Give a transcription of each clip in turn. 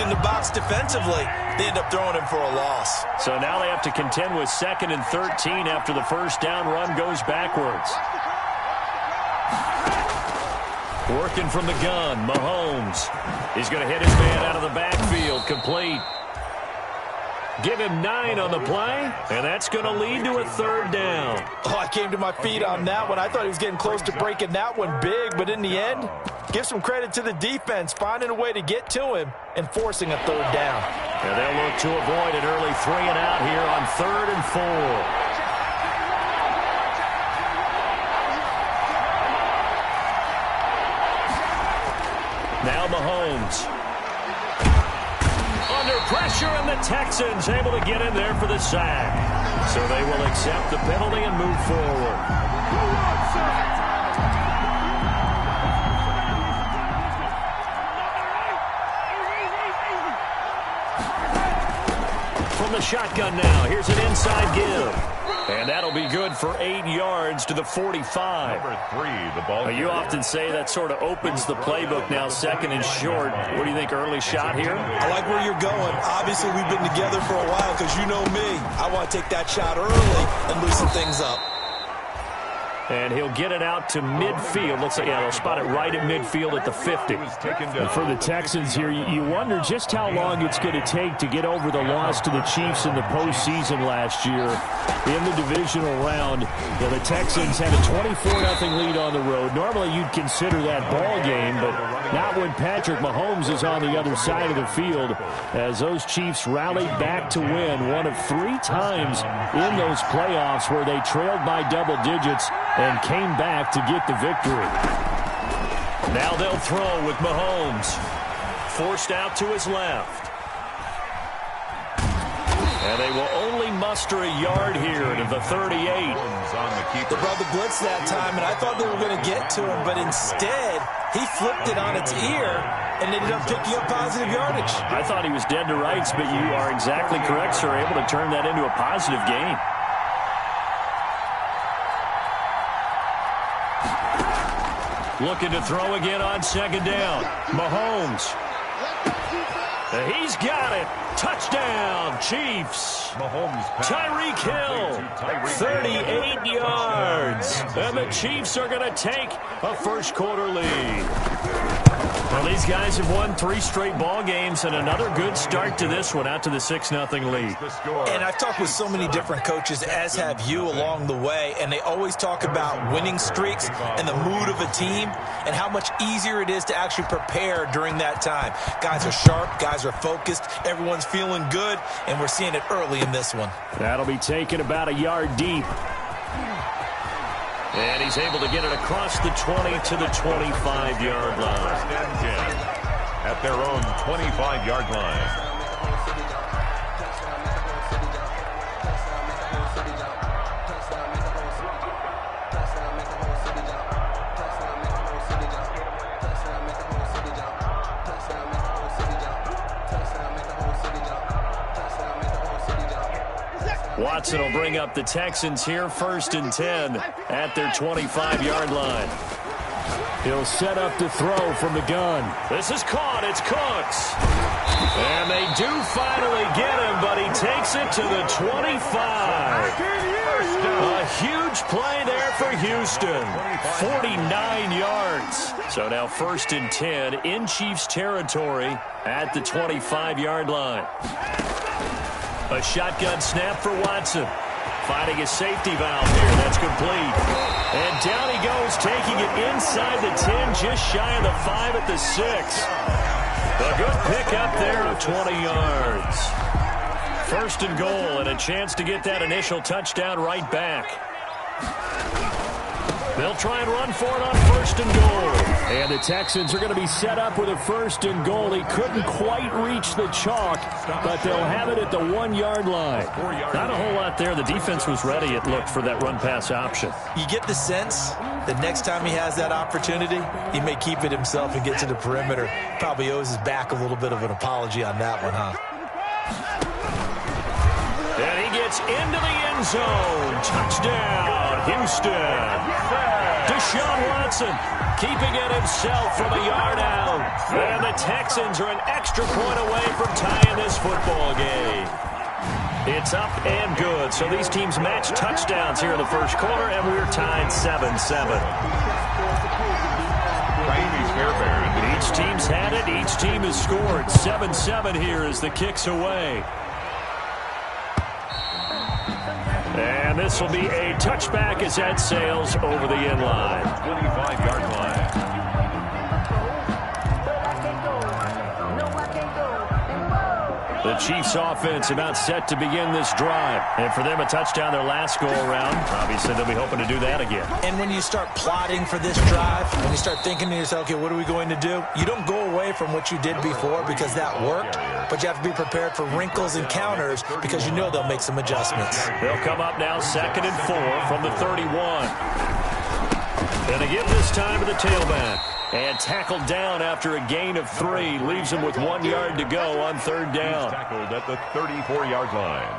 in the box defensively. They end up throwing him for a loss. So now they have to contend with 2nd and 13 after the first down run goes backwards. Working from the gun, Mahomes. He's going to hit his man out of the backfield, complete. Give him 9 on the play, and that's going to lead to a 3rd down. Oh, I came to my feet on that one. I thought he was getting close to breaking that one big, but in the end, give some credit to the defense, finding a way to get to him and forcing a 3rd down. And they'll look to avoid an early 3 and out here on 3rd and 4. Now Mahomes. Under pressure, and the Texans able to get in there for the sack. So they will accept the penalty and move forward. From the shotgun now, here's an inside give. And that'll be good for 8 yards to the 45. Number 3, the ball. You often say that sort of opens the playbook now, 2nd and short. What do you think, early shot here? I like where you're going. Obviously, we've been together for a while because you know me. I want to take that shot early and loosen things up. And he'll get it out to midfield. Looks like, yeah, they'll spot it right at midfield at the 50. And for the Texans here, you wonder just how long it's going to take to get over the loss to the Chiefs in the postseason last year. In the divisional round, the Texans had a 24-0 lead on the road. Normally, you'd consider that ball game, but not when Patrick Mahomes is on the other side of the field, as those Chiefs rallied back to win one of 3 times in those playoffs where they trailed by double digits and came back to get the victory. Now they'll throw with Mahomes. Forced out to his left. And they will only muster a yard here to the 38. They brought the blitz that time, and I thought they were going to get to him, but instead, he flipped it on its ear and ended up picking up positive yardage. I thought he was dead to rights, but you are exactly correct, sir, able to turn that into a positive gain. Looking to throw again on 2nd down. Mahomes. He's got it. Touchdown, Chiefs. Mahomes. Tyreek Hill, 38 yards. And the Chiefs are going to take a first quarter lead. Well, these guys have won 3 straight ball games and another good start to this one out to the 6-0 lead. And I've talked with so many different coaches, as have you, along the way, and they always talk about winning streaks and the mood of a team and how much easier it is to actually prepare during that time. Guys are sharp, guys are focused, everyone's feeling good, and we're seeing it early in this one. That'll be taken about a yard deep. And he's able to get it across the 20 to the 25-yard line. At their own 25-yard line. Watson will bring up the Texans here, 1st and 10 at their 25-yard line. He'll set up to throw from the gun. This is caught. It's Cooks. And they do finally get him, but he takes it to the 25. A huge play there for Houston. 49 yards. So now 1st and 10 in Chiefs territory at the 25-yard line. A shotgun snap for Watson. Finding a safety valve here. That's complete. And down he goes, taking it inside the 10, just shy of the 5 at the 6. A good pickup there of 20 yards. 1st and goal, and a chance to get that initial touchdown right back. They'll try and run for it on 1st and goal. And the Texans are going to be set up with a 1st and goal. He couldn't quite reach the chalk, but they'll have it at the 1-yard line. Not a whole lot there. The defense was ready, it looked, for that run-pass option. You get the sense that next time he has that opportunity, he may keep it himself and get to the perimeter. Probably owes his back a little bit of an apology on that one, huh? And he It's into the end zone. Touchdown, Houston. Deshaun Watson keeping it himself from a yard out. And the Texans are an extra point away from tying this football game. It's up and good. So these teams match touchdowns here in the first quarter, and we're tied 7-7. Each team's had it. Each team has scored. 7-7 here as the kick's away. And this will be a touchback as that sails over the end line. 25-yard line. The Chiefs offense about set to begin this drive. And for them, a touchdown their last go-around. Obviously, they'll be hoping to do that again. And when you start plotting for this drive, when you start thinking to yourself, okay, what are we going to do? You don't go away from what you did before because that worked, but you have to be prepared for wrinkles and counters because you know they'll make some adjustments. They'll come up now 2nd and 4 from the 31. And they give this time to the tailback. And tackled down after a gain of 3. Leaves him with 1 yard to go on 3rd down. He's tackled at the 34-yard line.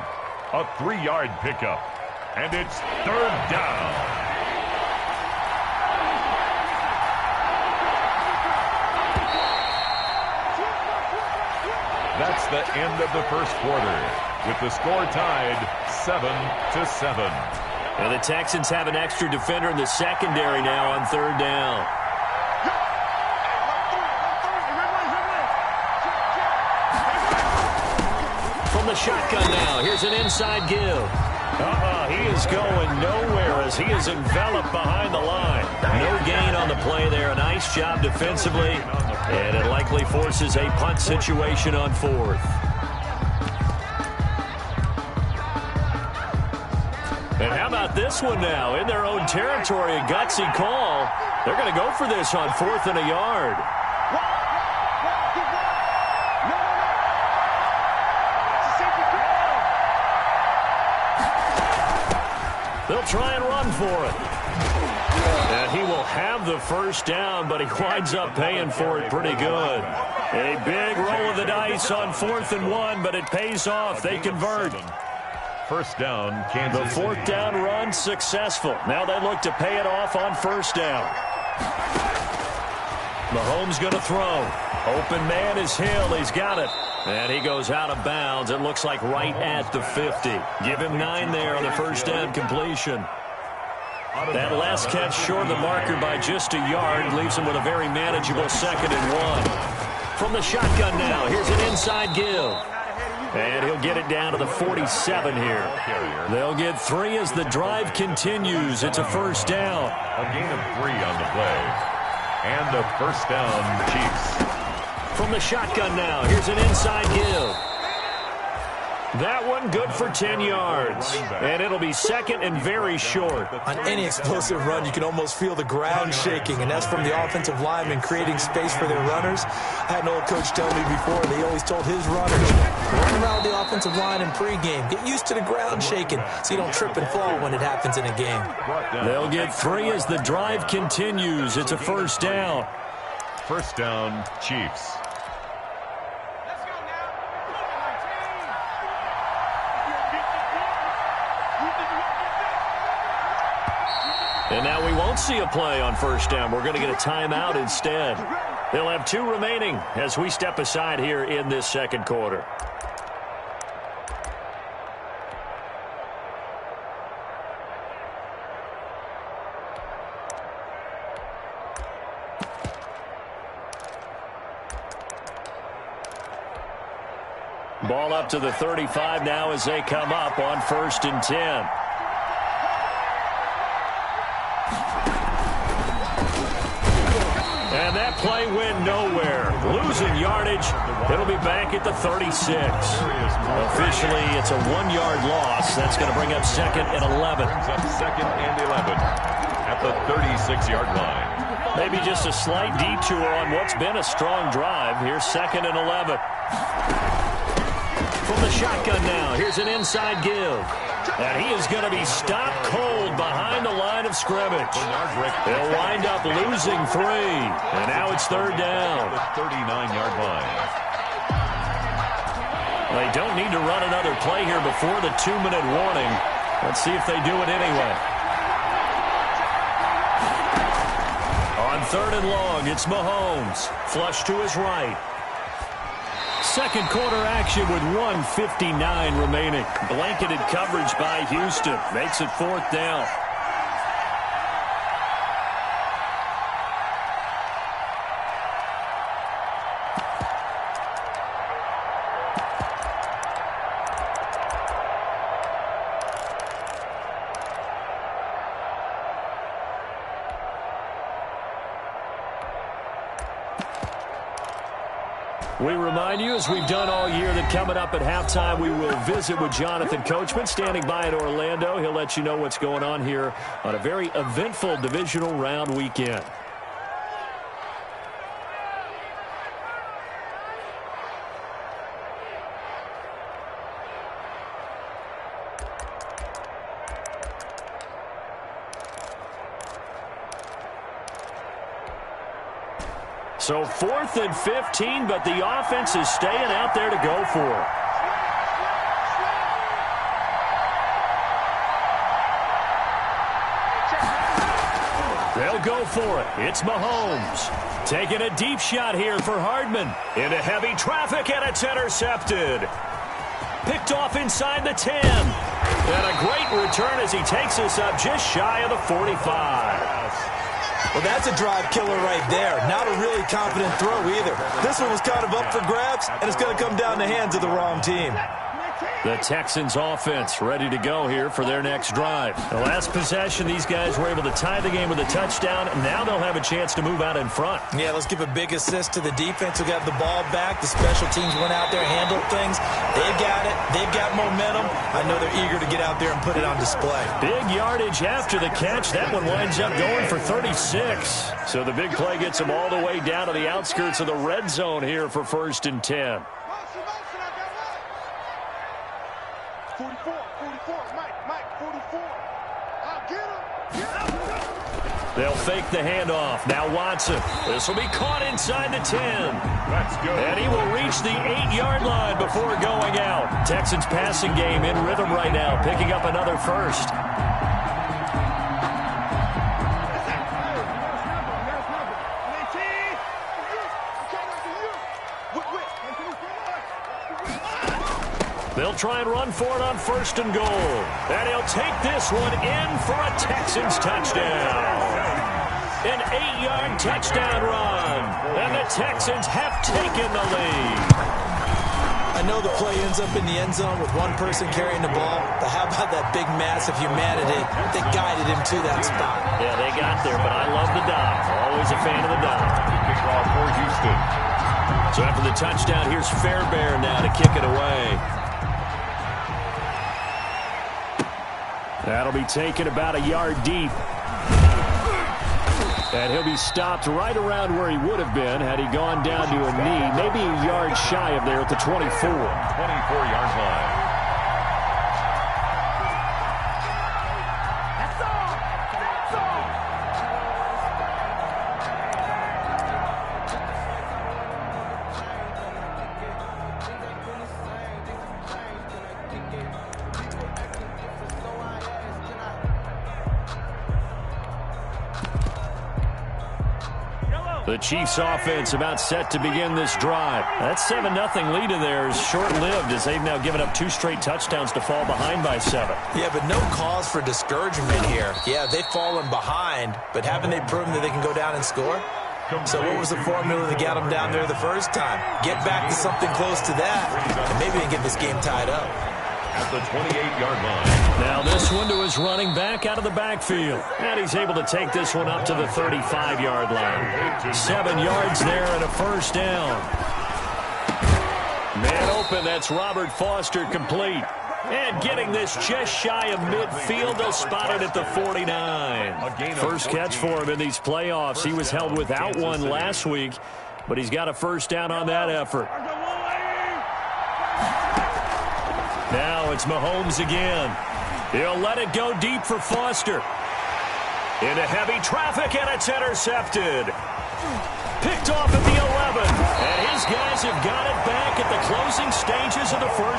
A 3-yard pickup. And it's 3rd down. That's the end of the first quarter, with the score tied 7-7. And the Texans have an extra defender in the secondary now on 3rd down. From the shotgun now, here's an inside give. He is going nowhere as he is enveloped behind the line. No gain on the play there. A nice job defensively. And it likely forces a punt situation on 4th. And how about this one now? In their own territory, a gutsy call. They're going to go for this on 4th and a yard. They'll try and run for it. And he will have the first down, but he winds up paying for it pretty good. A big roll of the dice on 4th and 1, but it pays off. They convert. First down, Kansas The 4th down run successful. Now they look to pay it off on 1st down. Mahomes going to throw. Open man is Hill. He's got it. And he goes out of bounds. It looks like right at the 50. Give him 9 there on the first down completion. That last catch short of the marker by just a yard leaves him with a very manageable 2nd and 1. From the shotgun now, here's an inside give. And he'll get it down to the 47 here. They'll get 3 as the drive continues. It's a first down. A gain of 3 on the play. And a first down, Chiefs. From the shotgun now, here's an inside give. That one good for 10 yards. And it'll be 2nd and very short. On any explosive run, you can almost feel the ground shaking, and that's from the offensive linemen creating space for their runners. I had an old coach tell me before, they always told his runners, run around the offensive line in pregame. Get used to the ground shaking so you don't trip and fall when it happens in a game. They'll get 3 as the drive continues. It's a first down. First down, Chiefs. And now we won't see a play on first down. We're going to get a timeout instead. They'll have 2 remaining as we step aside here in this second quarter. Ball up to the 35 now as they come up on 1st and 10. And that play went nowhere. Losing yardage. It'll be back at the 36. Officially, it's a 1-yard loss. That's going to bring up 2nd and 11. Brings up 2nd and 11 at the 36-yard line. Maybe just a slight detour on what's been a strong drive. Here's 2nd and 11. From the shotgun now, here's an inside give. And he is going to be stopped cold behind the line of scrimmage. They'll wind up losing 3. And now it's 3rd down. The 39-yard line. They don't need to run another play here before the 2-minute warning. Let's see if they do it anyway. On 3rd and long, it's Mahomes. Flush to his right. Second quarter action with 1:59 remaining. Blanketed coverage by Houston. Makes it 4th down. We remind you, as we've done all year, that coming up at halftime, we will visit with Jonathan Coachman, standing by at Orlando. He'll let you know what's going on here on a very eventful divisional round weekend. So 4th and 15, but the offense is staying out there to go for it. They'll go for it. It's Mahomes. Taking a deep shot here for Hardman. Into heavy traffic, and it's intercepted. Picked off inside the 10. And a great return as he takes us up just shy of the 45. Well, that's a drive killer right there. Not a really confident throw either. This one was kind of up for grabs, and it's going to come down the hands of the wrong team. The Texans offense ready to go here for their next drive. The last possession, these guys were able to tie the game with a touchdown. Now they'll have a chance to move out in front. Yeah, let's give a big assist to the defense who got the ball back. The special teams went out there, handled things. They've got it. They've got momentum. I know they're eager to get out there and put it on display. Big yardage after the catch. That one winds up going for 36. So the big play gets them all the way down to the outskirts of the red zone here for 1st and 10. 44, Mike, 44. I'll get him. They'll fake the handoff. Now Watson. This will be caught inside the 10. That's good. And he will reach the 8-yard line before going out. Texans passing game in rhythm right now, picking up another first. They'll try and run for it on 1st and goal. And he'll take this one in for a Texans touchdown. An 8-yard touchdown run. And the Texans have taken the lead. I know the play ends up in the end zone with one person carrying the ball, but how about that big mass of humanity that guided him to that spot? Yeah, they got there, but I love the dive. Always a fan of the dive. Kickoff for Houston. So after the touchdown, here's Fairbairn now to kick it away. That'll be taken about a yard deep. And he'll be stopped right around where he would have been had he gone down to a knee, maybe a yard shy of there at the 24. 24-yard line. The Chiefs offense about set to begin this drive. That 7-0 lead of theirs short-lived as they've now given up 2 straight touchdowns to fall behind by 7. Yeah, but no cause for discouragement here. Yeah, they've fallen behind, but haven't they proven that they can go down and score? So what was the formula that got them down there the first time? Get back to something close to that, and maybe they can get this game tied up. At the 28-yard line. Now this one to his running back out of the backfield. And he's able to take this one up to the 35-yard line. 7 yards there and a first down. Man open, that's Robert Foster complete. And getting this just shy of midfield, they'll spot it at the 49. First catch for him in these playoffs. He was held without one last week, but he's got a first down on that effort. Now it's Mahomes again. He'll let it go deep for Foster. Into heavy traffic, and it's intercepted. Picked off at the 11. And his guys have got it back at the closing stages of the first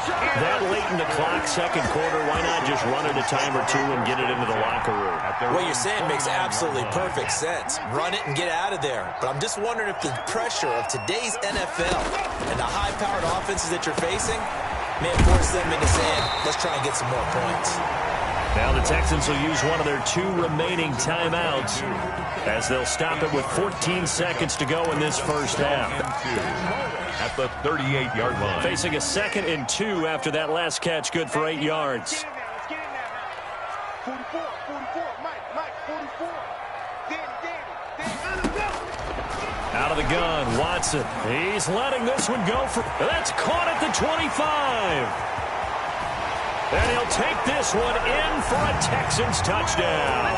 That late in the clock, second quarter, why not just run it a time or two and get it into the locker room? What you're saying makes absolutely perfect sense. Run it and get out of there. But I'm just wondering if the pressure of today's NFL and the high-powered offenses that you're facing may have forced them into saying, let's try and get some more points. Now the Texans will use one of their 2 remaining timeouts as they'll stop it with 14 seconds to go in this first half. At the 38-yard line. Facing a 2nd and 2 after that last catch, good for 8 yards. 44, 44, Mike, 44. Out of the gun, Watson. He's letting this one go for... That's caught at the 25. And he'll take this one in for a Texans touchdown.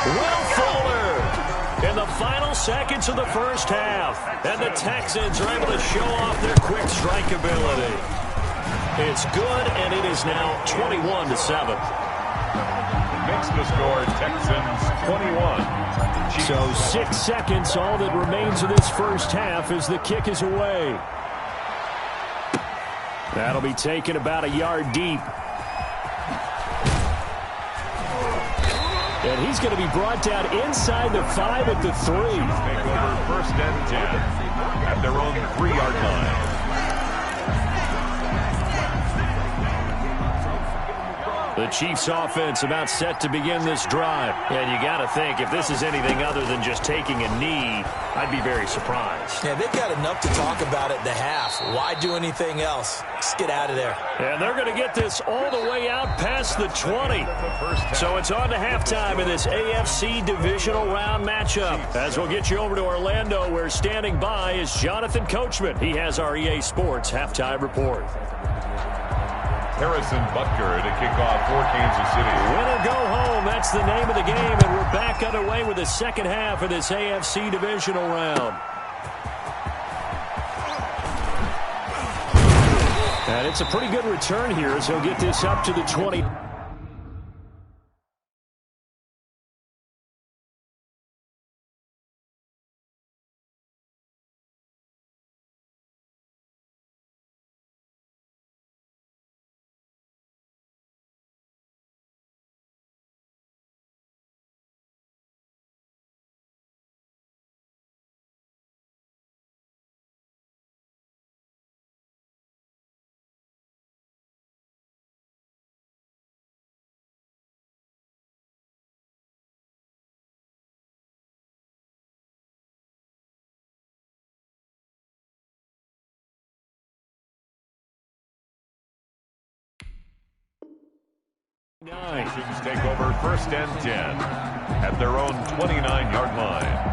Will Fuller in the final seconds of the first half. And the Texans are able to show off their quick strike ability. It's good, and it is now 21-7. Makes the score Texans 21. So 6 seconds, all that remains of this first half as the kick is away. That'll be taken about a yard deep. And he's going to be brought down inside the 5 at the 3. Take over 1st and 10 at their own 3-yard line. The Chiefs offense about set to begin this drive. And you got to think, if this is anything other than just taking a knee, I'd be very surprised. Yeah, they've got enough to talk about at the half. Why do anything else? Just get out of there. And they're going to get this all the way out past the 20. So it's on to halftime in this AFC divisional round matchup. As we'll get you over to Orlando, where standing by is Jonathan Coachman. He has our EA Sports halftime report. Harrison Butker to kick off for Kansas City. Win or go home, that's the name of the game, and we're back underway with the second half of this AFC divisional round. And it's a pretty good return here as he'll get this up to the 20. Texans take over 1st and 10 at their own 29-yard line.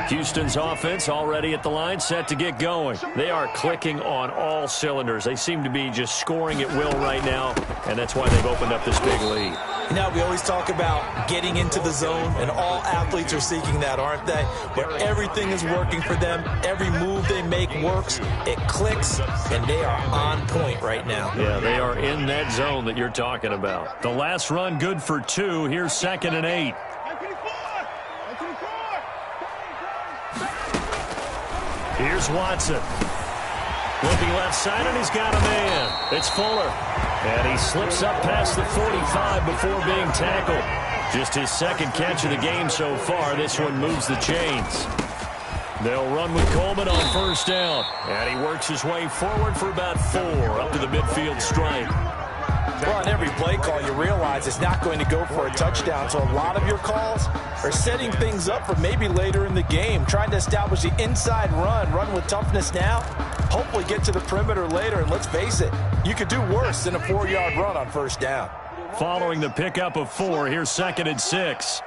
Houston's offense already at the line, set to get going. They are clicking on all cylinders. They seem to be just scoring at will right now, and that's why they've opened up this big lead. You know, we always talk about getting into the zone, and all athletes are seeking that, aren't they? But everything is working for them. Every move they make works. It clicks, and they are on point right now. Yeah, they are in that zone that you're talking about. The last run good for 2. Here's 2nd and 8. Here's Watson. Looking left side, and he's got a man. It's Fuller. And he slips up past the 45 before being tackled. Just his 2nd catch of the game so far. This one moves the chains. They'll run with Coleman on 1st down. And he works his way forward for about 4 up to the midfield stripe. Well, on every play call, you realize it's not going to go for a touchdown. So a lot of your calls are setting things up for maybe later in the game, trying to establish the inside run with toughness now, hopefully get to the perimeter later. And let's face it, you could do worse than a 4-yard run on 1st down. Following the pickup of 4, here's 2nd and 6.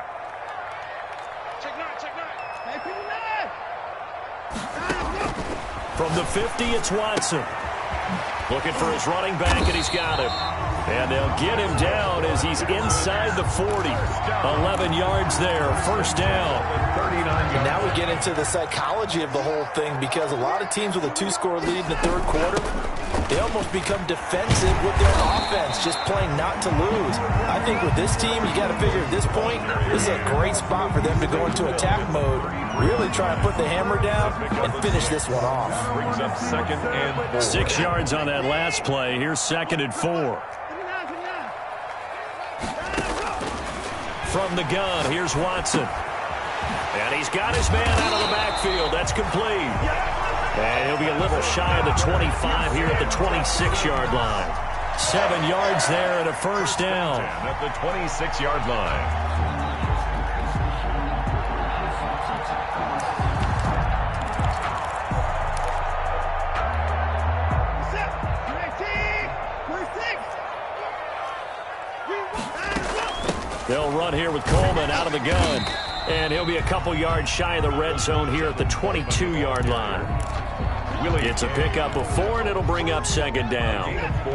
From the 50, it's Watson. Looking for his running back, and he's got him. And they'll get him down as he's inside the 40. 11 yards there, first down. And now we get into the psychology of the whole thing, because a lot of teams with a 2-score lead in the third quarter, they almost become defensive with their offense, just playing not to lose. I think with this team, you got to figure at this point, this is a great spot for them to go into attack mode, really try and put the hammer down and finish this one off. Brings up 2nd and 4. 6 yards on that last play. Here's 2nd and 4. From the gun, here's Watson. And he's got his man out of the backfield. That's complete. And he'll be a little shy of the 25 here at the 26-yard line. 7 yards there and a first down. At the 26-yard line. They'll run here with Coleman out of the gun. And he'll be a couple yards shy of the red zone here at the 22-yard line. It's a pickup of 4, and it'll bring up 2nd down. 4.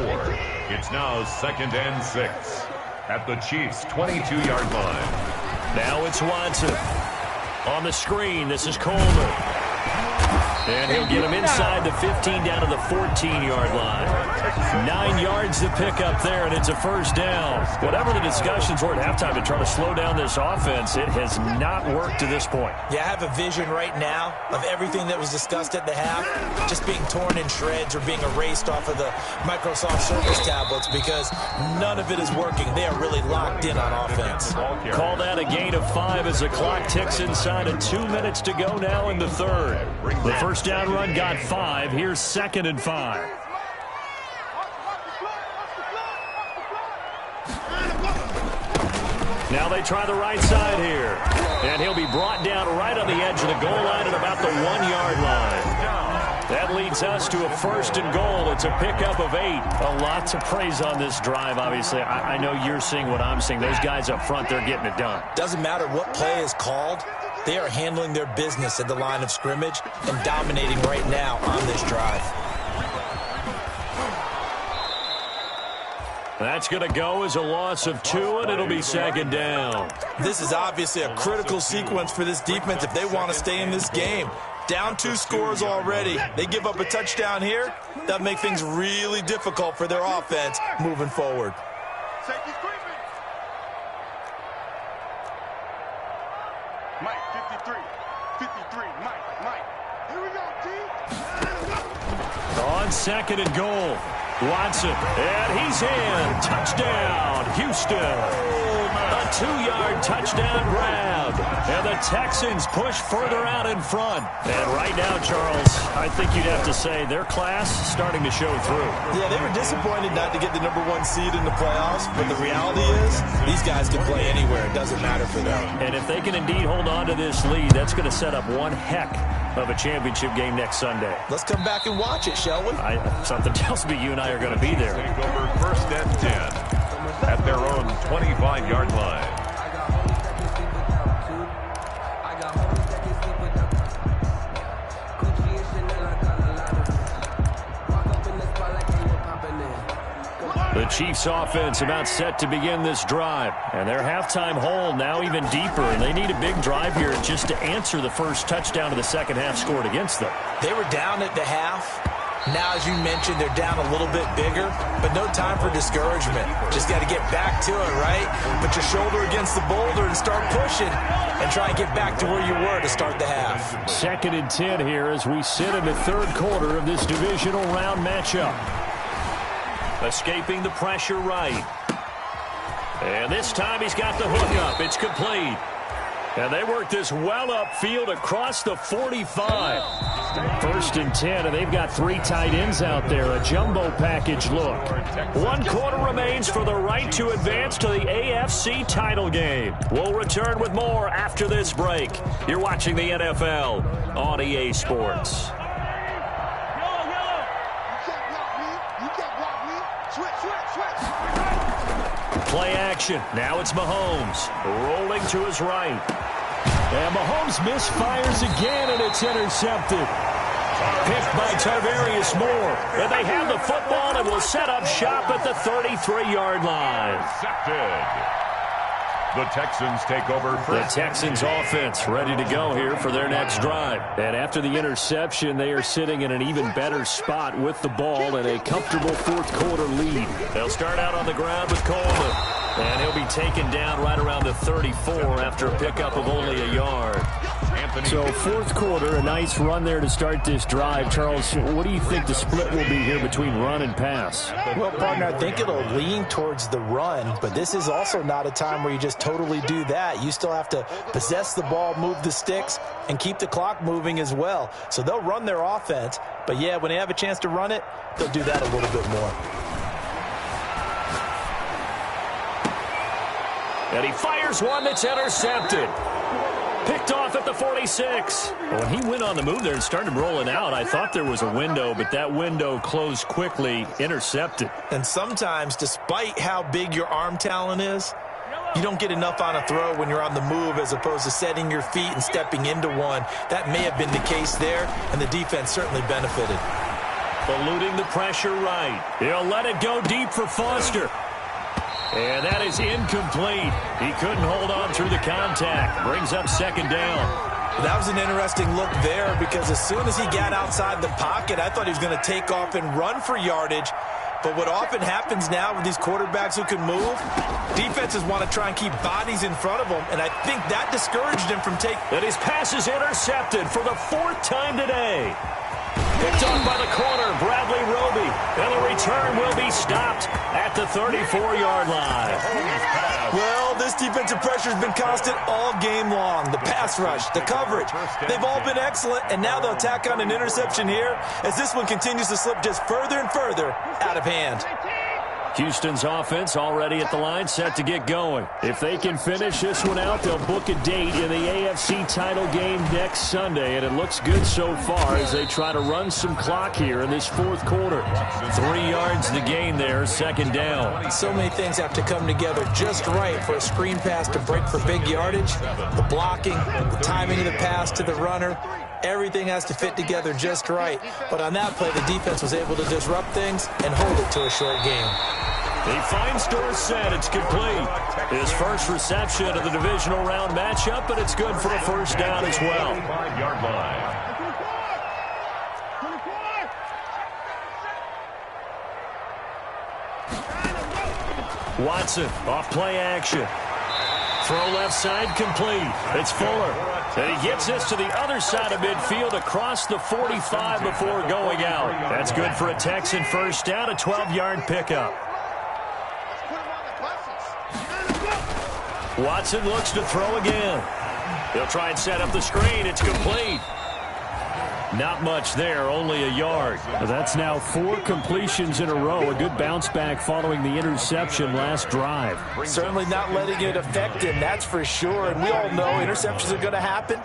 It's now 2nd and 6 at the Chiefs' 22-yard line. Now it's Watson. On the screen, this is Coleman. And he'll get him inside the 15 down to the 14-yard line. 9 yards to pick up there, and it's a first down. Whatever the discussions were at halftime to try to slow down this offense, it has not worked to this point. Yeah, I have a vision right now of everything that was discussed at the half just being torn in shreds or being erased off of the Microsoft Surface tablets, because none of it is working. They are really locked in on offense. Call that a gain of 5 as the clock ticks inside of 2 minutes to go now in the third. The first down run got 5. Here's 2nd and 5. Now they try the right side here. And he'll be brought down right on the edge of the goal line at about the 1-yard line. That leads us to a 1st and goal. It's a pickup of 8. A lot to praise on this drive, obviously. I know you're seeing what I'm seeing. Those guys up front, they're getting it done. Doesn't matter what play is called. They are handling their business at the line of scrimmage and dominating right now on this drive. That's going to go as a loss of 2, and it'll be 2nd down. This is obviously a critical sequence for this defense if they want to stay in this game. Down 2 scores already. They give up a touchdown here. That'll make things really difficult for their offense moving forward. Mike, 53, Mike. Here we go, T. On 2nd and goal, Watson, and he's in. Touchdown, Houston. A 2-yard touchdown grab. And the Texans push further out in front. And right now, Charles, I think you'd have to say their class starting to show through. Yeah, they were disappointed not to get the #1 seed in the playoffs, but the reality is these guys can play anywhere. It doesn't matter for them. And if they can indeed hold on to this lead, that's going to set up one heck of a championship game next Sunday. Let's come back and watch it, shall we? Something tells me you and I are going to be there. Take over 1st and 10 at their own 25-yard line. The Chiefs offense about set to begin this drive. And their halftime hole now even deeper. And they need a big drive here just to answer the first touchdown of the second half scored against them. They were down at the half. Now, as you mentioned, they're down a little bit bigger, but no time for discouragement. Just got to get back to it, right? Put your shoulder against the boulder and start pushing and try and get back to where you were to start the half. 2nd and 10 here as we sit in the third quarter of this divisional round matchup. Escaping the pressure right. And this time he's got the hook up. It's complete. And they work this well upfield across the 45. 1st and 10, and they've got 3 tight ends out there. A jumbo package look. 1 quarter remains for the right to advance to the AFC title game. We'll return with more after this break. You're watching the NFL on EA Sports. Play action. Now it's Mahomes rolling to his right. And Mahomes misfires again, and it's intercepted. Picked by Tarvarius Moore. And they have the football and will set up shop at the 33-yard line. The Texans take over first. The Texans offense ready to go here for their next drive. And after the interception, they are sitting in an even better spot with the ball and a comfortable fourth-quarter lead. They'll start out on the ground with Coleman. And he'll be taken down right around the 34 after a pickup of only a yard. So fourth quarter, a nice run there to start this drive. Charles, what do you think the split will be here between run and pass? Well, partner, I think it'll lean towards the run, but this is also not a time where you just totally do that. You still have to possess the ball, move the sticks, and keep the clock moving as well. So they'll run their offense, but yeah, when they have a chance to run it, they'll do that a little bit more. And he fires one that's intercepted. Picked off at the 46. When he went on the move there and started rolling out, I thought there was a window, but that window closed quickly, intercepted. And sometimes, despite how big your arm talent is, you don't get enough on a throw when you're on the move as opposed to setting your feet and stepping into one. That may have been the case there, and the defense certainly benefited. Eluding the pressure right. He'll let it go deep for Foster. And that is incomplete. He couldn't hold on through the contact. Brings up second down. That was an interesting look there because as soon as he got outside the pocket, I thought he was going to take off and run for yardage. But what often happens now with these quarterbacks who can move, defenses want to try and keep bodies in front of them, and I think that discouraged him from taking. And his pass is intercepted for the fourth time today. Picked off by the corner, Bradley Roby. And the return will be stopped at the 34-yard line. Well, this defensive pressure has been constant all game long. The pass rush, the coverage, they've all been excellent, and now they'll tack on an interception here as this one continues to slip just further and further out of hand. Houston's offense already at the line, set to get going. If they can finish this one out, they'll book a date in the AFC title game next Sunday, and it looks good so far as they try to run some clock here in this fourth quarter. 3 yards to gain there, second down. So many things have to come together just right for a screen pass to break for big yardage. The blocking, the timing of the pass to the runner, everything has to fit together just right. But on that play, the defense was able to disrupt things and hold it to a short game. He finds Dorsett. It's complete. His first reception of the divisional round matchup, but it's good for a first down as well. 5-yard line. Watson off play action. Throw left side complete. It's Fuller. And he gets this to the other side of midfield across the 45 before going out. That's good for a Texan first down, a 12-yard pickup. Watson looks to throw again. He'll try and set up the screen. It's complete. Not much there, only a yard. That's now 4 completions in a row. A good bounce back following the interception last drive. Certainly not letting it affect him, that's for sure. And we all know interceptions are going to happen.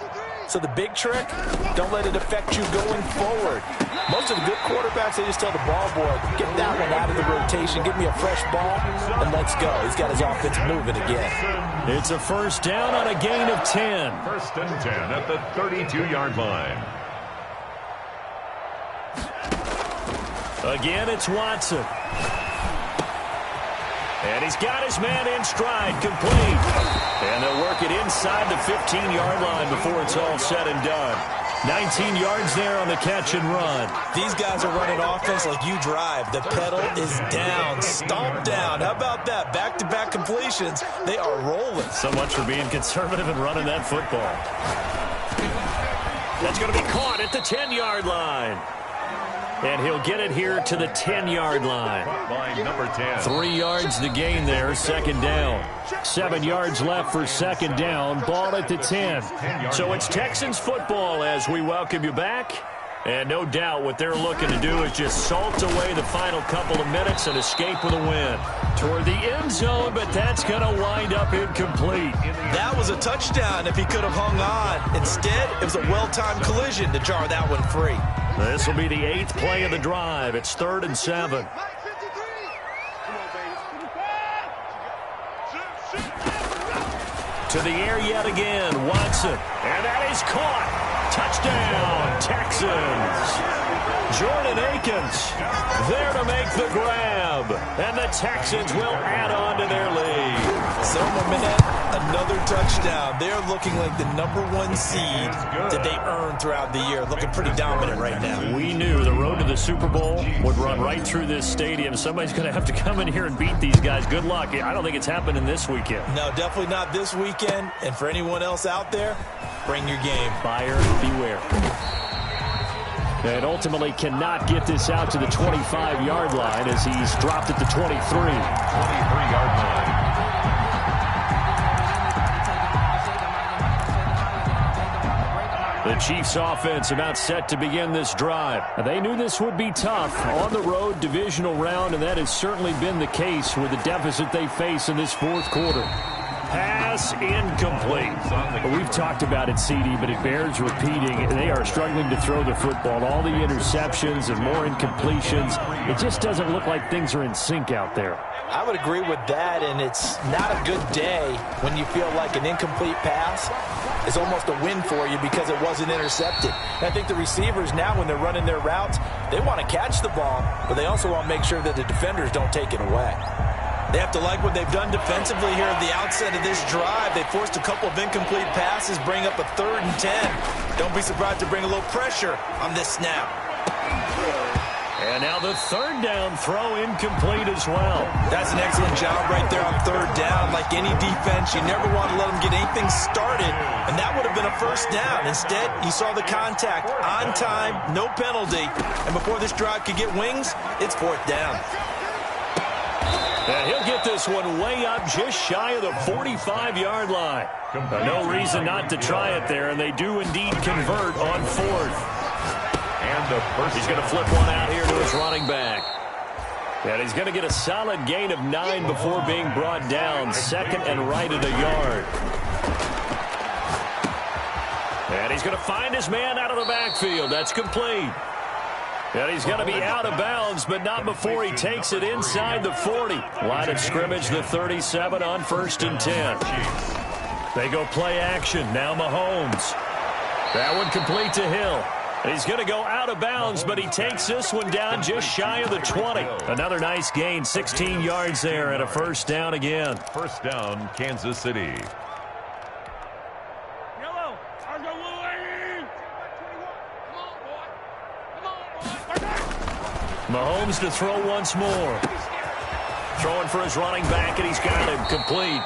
So the big trick, don't let it affect you going forward. Most of the good quarterbacks, they just tell the ball boy, get that one out of the rotation, give me a fresh ball, and let's go. He's got his offense moving again. It's a first down on a gain of 10. First and 10 at the 32-yard line. Again, it's Watson. And he's got his man in stride, complete. And they'll work it inside the 15-yard line before it's all said and done. 19 yards there on the catch and run. These guys are running offense like you drive. The pedal is down, stomped down. How about that? Back-to-back completions. They are rolling. So much for being conservative and running that football. That's going to be caught at the 10-yard line. And he'll get it here to the 10-yard line. By number 10. 3 yards the gain there, second down. 7 yards left for second down. Ball at the 10. So it's Texans football as we welcome you back. And no doubt what they're looking to do is just salt away the final couple of minutes and escape with a win. Toward the end zone, but that's going to wind up incomplete. That was a touchdown if he could have hung on. Instead, it was a well-timed collision to jar that one free. This will be the 8th play of the drive. It's 3rd and 7. To the air yet again, Watson. And that is caught. Touchdown, Texans. Jordan Akins there to make the grab. And the Texans will add on to their lead. Selma Manette, another touchdown. They're looking like the #1 seed that they earned throughout the year. Looking pretty dominant right now. We knew the road to the Super Bowl would run right through this stadium. Somebody's going to have to come in here and beat these guys. Good luck. I don't think it's happening this weekend. No, definitely not this weekend. And for anyone else out there, bring your game. Buyer beware. And ultimately cannot get this out to the 25-yard line as he's dropped at the 23. 23-yard line. The Chiefs offense about set to begin this drive. They knew this would be tough on the road divisional round, and that has certainly been the case with the deficit they face in this fourth quarter. Pass incomplete. Well, we've talked about it, CD, but it bears repeating. They are struggling to throw the football. All the interceptions and more incompletions. It just doesn't look like things are in sync out there. I would agree with that, and it's not a good day when you feel like an incomplete pass is almost a win for you because it wasn't intercepted. And I think the receivers now, when they're running their routes, they want to catch the ball, but they also want to make sure that the defenders don't take it away. They have to like what they've done defensively here at the outset of this drive. They forced a couple of incomplete passes, bring up a 3rd and 10. Don't be surprised to bring a little pressure on this snap. And now the 3rd down throw incomplete as well. That's an excellent job right there on 3rd down. Like any defense, you never want to let them get anything started, and that would have been a 1st down. Instead, you saw the contact on time, no penalty, and before this drive could get wings, it's 4th down. And he'll get this one way up just shy of the 45-yard line. No reason not to try it there, and they do indeed convert on 4th. And he's going to flip one out here to his running back. And he's going to get a solid gain of 9 before being brought down. 2nd and right at a yard. And he's going to find his man out of the backfield. That's complete. And he's going to be out of bounds, but not before he takes it inside the 40. Line of scrimmage, the 37 on 1st and 10. They go play action. Now Mahomes. That one complete to Hill. He's going to go out of bounds, but he takes this one down just shy of the 20. Another nice gain, 16 yards there, and a 1st down again. 1st down, Kansas City. Mahomes to throw once more. Throwing for his running back, and he's got him complete.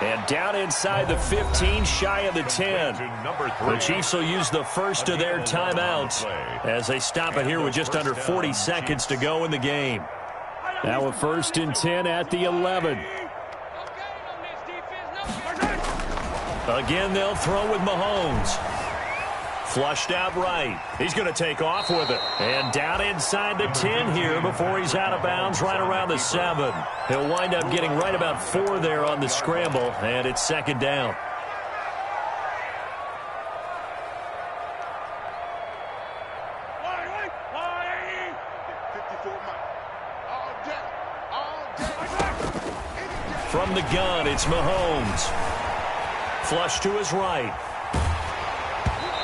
And down inside the 15, shy of the 10. The Chiefs will use the first of their timeouts as they stop it here with just under 40 seconds to go in the game. Now a 1st and 10 at the 11. Again, they'll throw with Mahomes. Flushed out right. He's going to take off with it. And down inside the 10 here before he's out of bounds right around the 7. He'll wind up getting right about 4 there on the scramble, and it's 2nd down. From the gun, it's Mahomes. Flush to his right.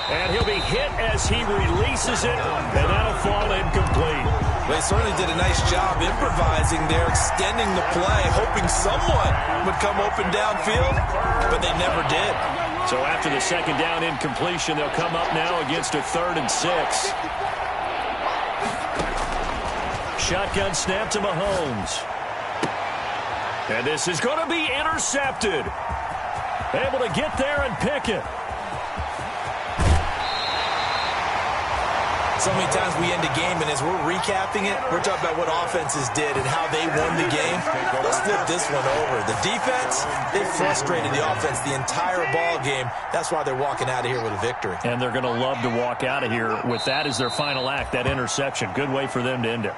And he'll be hit as he releases it, and that'll fall incomplete. They certainly did a nice job improvising there, extending the play, hoping someone would come open downfield, but they never did. So after the 2nd down incompletion, they'll come up now against a 3rd and 6. Shotgun snap to Mahomes. And this is going to be intercepted. Able to get there and pick it. So many times we end a game, and as we're recapping it, we're talking about what offenses did and how they won the game. Let's flip this one over. The defense, they frustrated the offense the entire ball game. That's why they're walking out of here with a victory. And they're going to love to walk out of here with that as their final act, that interception. Good way for them to end it.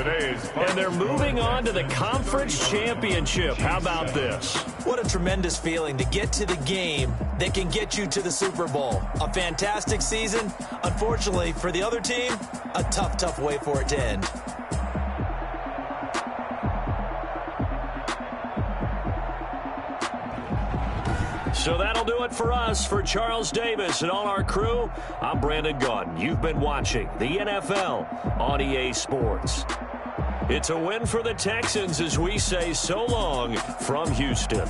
today's And they're moving on to the conference championship. How about this? What a tremendous feeling to get to the game that can get you to the Super Bowl. A fantastic season. Unfortunately, for the other team, a tough, tough way for it to end. So that'll do it for us. For Charles Davis and all our crew, I'm Brandon Gaudin. You've been watching the NFL on EA Sports. It's a win for the Texans as we say so long from Houston.